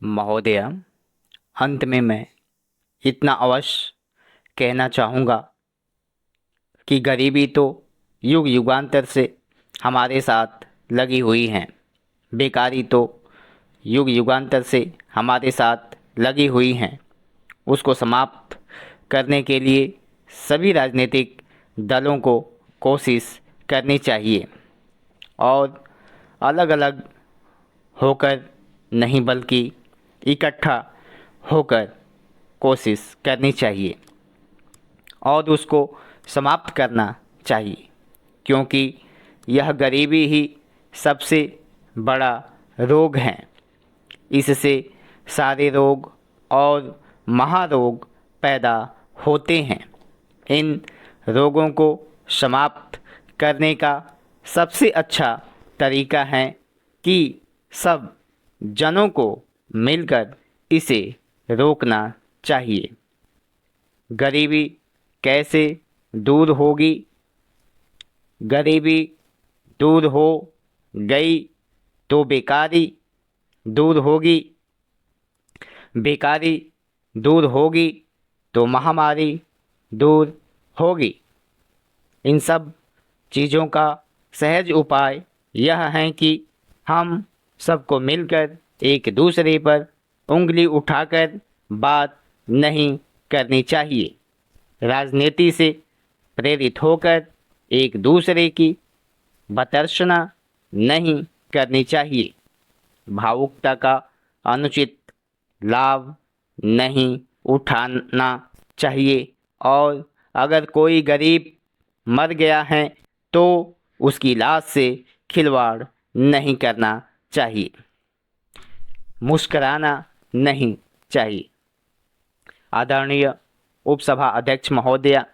महोदय, अंत में मैं इतना अवश्य कहना चाहूँगा कि गरीबी तो युग युगांतर से हमारे साथ लगी हुई है। बेकारी तो युग युगांतर से हमारे साथ लगी हुई हैं। उसको समाप्त करने के लिए सभी राजनीतिक दलों को कोशिश करनी चाहिए और अलग अलग होकर नहीं बल्कि इकट्ठा होकर कोशिश करनी चाहिए और उसको समाप्त करना चाहिए, क्योंकि यह गरीबी ही सबसे बड़ा रोग है। इससे सारे रोग और महारोग पैदा होते हैं। इन रोगों को समाप्त करने का सबसे अच्छा तरीका है कि सब जनों को मिलकर इसे रोकना चाहिए। गरीबी कैसे दूर होगी? गरीबी दूर हो गई तो बेकारी दूर होगी, बेकारी दूर होगी तो महामारी दूर होगी। इन सब चीज़ों का सहज उपाय यह है कि हम सबको मिलकर एक दूसरे पर उंगली उठाकर बात नहीं करनी चाहिए। राजनीति से प्रेरित होकर एक दूसरे की भर्त्सना नहीं करनी चाहिए। भावुकता का अनुचित लाभ नहीं उठाना चाहिए और अगर कोई गरीब मर गया है तो उसकी लाश से खिलवाड़ नहीं करना चाहिए, मुस्कराना नहीं चाहिए। आदरणीय उपसभा अध्यक्ष महोदय,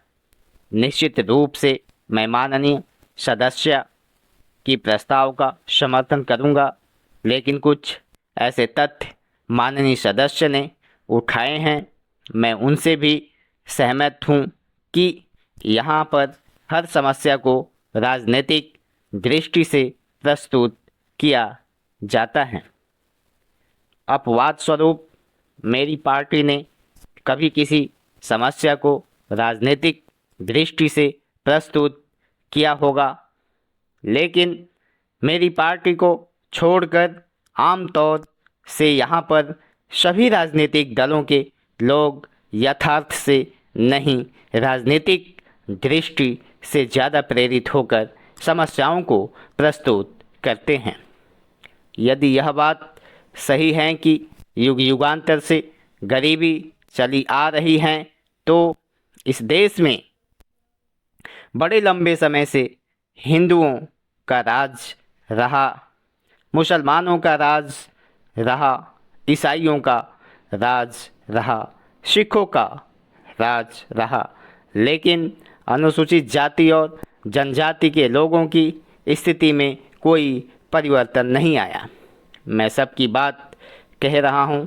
निश्चित रूप से मैं माननीय सदस्य की प्रस्ताव का समर्थन करूंगा, लेकिन कुछ ऐसे तथ्य माननीय सदस्य ने उठाए हैं, मैं उनसे भी सहमत हूं कि यहाँ पर हर समस्या को राजनीतिक दृष्टि से प्रस्तुत किया जाता है। अपवाद स्वरूप मेरी पार्टी ने कभी किसी समस्या को राजनीतिक दृष्टि से प्रस्तुत किया होगा, लेकिन मेरी पार्टी को छोड़कर आमतौर से यहाँ पर सभी राजनीतिक दलों के लोग यथार्थ से नहीं, राजनीतिक दृष्टि से ज़्यादा प्रेरित होकर समस्याओं को प्रस्तुत करते हैं। यदि यह बात सही है कि युग युगांतर से गरीबी चली आ रही है, तो इस देश में बड़े लंबे समय से हिंदुओं का राज रहा, मुसलमानों का राज रहा, ईसाइयों का राज रहा, सिखों का राज रहा, लेकिन अनुसूचित जाति और जनजाति के लोगों की स्थिति में कोई परिवर्तन नहीं आया। मैं सबकी बात कह रहा हूँ,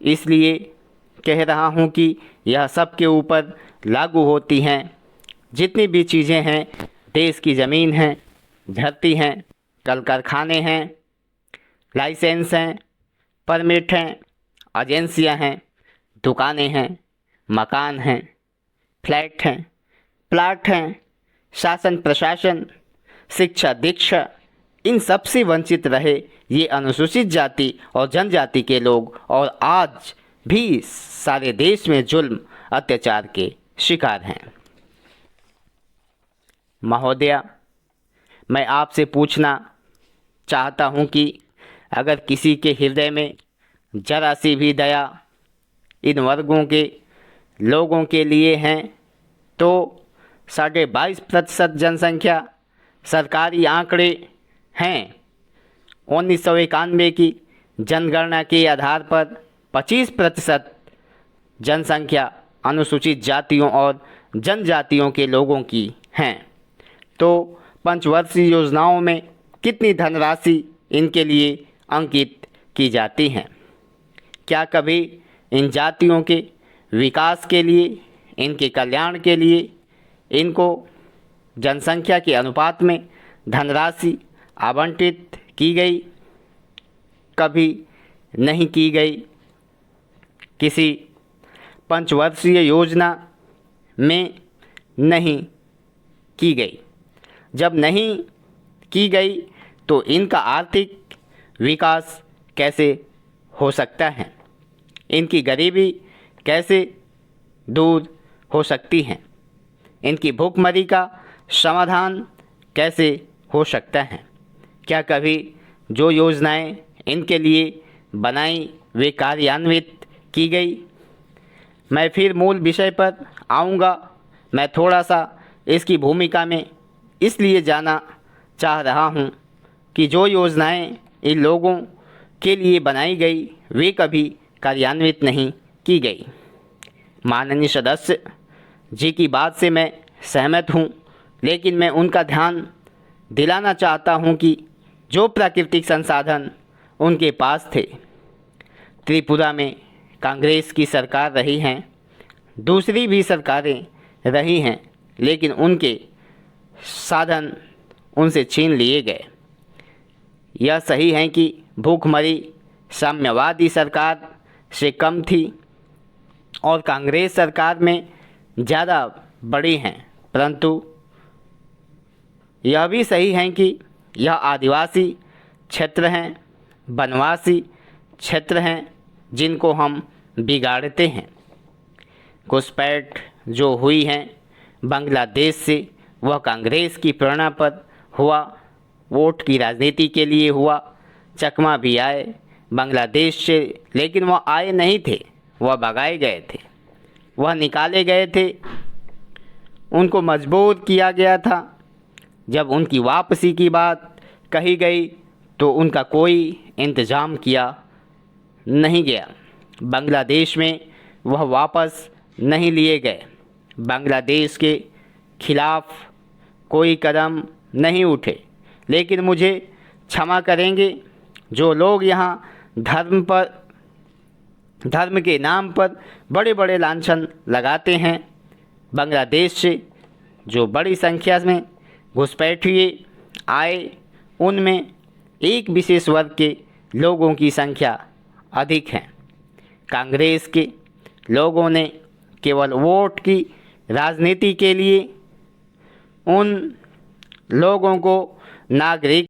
इसलिए कह रहा हूँ कि यह सबके ऊपर लागू होती हैं। जितनी भी चीज़ें हैं, देश की ज़मीन है, धरती हैं, कल कारखाने हैं, लाइसेंस हैं, परमिट हैं, एजेंसियां हैं, दुकानें हैं, मकान हैं, फ्लैट हैं, प्लाट हैं, शासन प्रशासन, शिक्षा दीक्षा, इन सब से वंचित रहे ये अनुसूचित जाति और जनजाति के लोग और आज भी सारे देश में जुल्म अत्याचार के शिकार हैं। महोदया, मैं आपसे पूछना चाहता हूं कि अगर किसी के हृदय में जरा सी भी दया इन वर्गों के लोगों के लिए हैं, तो 22.5% जनसंख्या सरकारी आंकड़े हैं। 1991 की जनगणना के आधार पर 25% जनसंख्या अनुसूचित जातियों और जनजातियों के लोगों की हैं। तो पंचवर्षीय योजनाओं में कितनी धनराशि इनके लिए अंकित की जाती हैं? क्या कभी इन जातियों के विकास के लिए, इनके कल्याण के लिए इनको जनसंख्या के अनुपात में धनराशि आवंटित की गई? कभी नहीं की गई, किसी पंचवर्षीय योजना में नहीं की गई। जब नहीं की गई तो इनका आर्थिक विकास कैसे हो सकता है, इनकी गरीबी कैसे दूर हो सकती है, इनकी भूखमरी का समाधान कैसे हो सकता है। क्या कभी जो योजनाएं इनके लिए बनाई वे कार्यान्वित की गई? मैं फिर मूल विषय पर आऊँगा। मैं थोड़ा सा इसकी भूमिका में इसलिए जाना चाह रहा हूँ कि जो योजनाएं इन लोगों के लिए बनाई गई वे कभी कार्यान्वित नहीं की गई। माननीय सदस्य जी की बात से मैं सहमत हूँ, लेकिन मैं उनका ध्यान दिलाना चाहता हूँ कि जो प्राकृतिक संसाधन उनके पास थे, त्रिपुरा में कांग्रेस की सरकार रही हैं, दूसरी भी सरकारें रही हैं, लेकिन उनके साधन उनसे छीन लिए गए। यह सही है कि भूखमरी साम्यवादी सरकार से कम थी और कांग्रेस सरकार में ज़्यादा बड़ी हैं, परंतु यह भी सही है कि यह आदिवासी क्षेत्र हैं, वनवासी क्षेत्र हैं जिनको हम बिगाड़ते हैं। घुसपैठ जो हुई है बांग्लादेश से, वह कांग्रेस की प्रेरणा पर हुआ, वोट की राजनीति के लिए हुआ। चकमा भी आए बांग्लादेश से, लेकिन वह आए नहीं थे, वह भगाए गए थे, वह निकाले गए थे, उनको मजबूर किया गया था। जब उनकी वापसी की बात कही गई तो उनका कोई इंतज़ाम किया नहीं गया। बांग्लादेश में वह वापस नहीं लिए गए, बांग्लादेश के खिलाफ कोई कदम नहीं उठे। लेकिन मुझे क्षमा करेंगे, जो लोग यहाँ धर्म के नाम पर बड़े बड़े लांछन लगाते हैं, बांग्लादेश से जो बड़ी संख्या में घुसपैठिए आए, उनमें एक विशेष वर्ग के लोगों की संख्या अधिक है। कांग्रेस के लोगों ने केवल वोट की राजनीति के लिए उन लोगों को नागरिक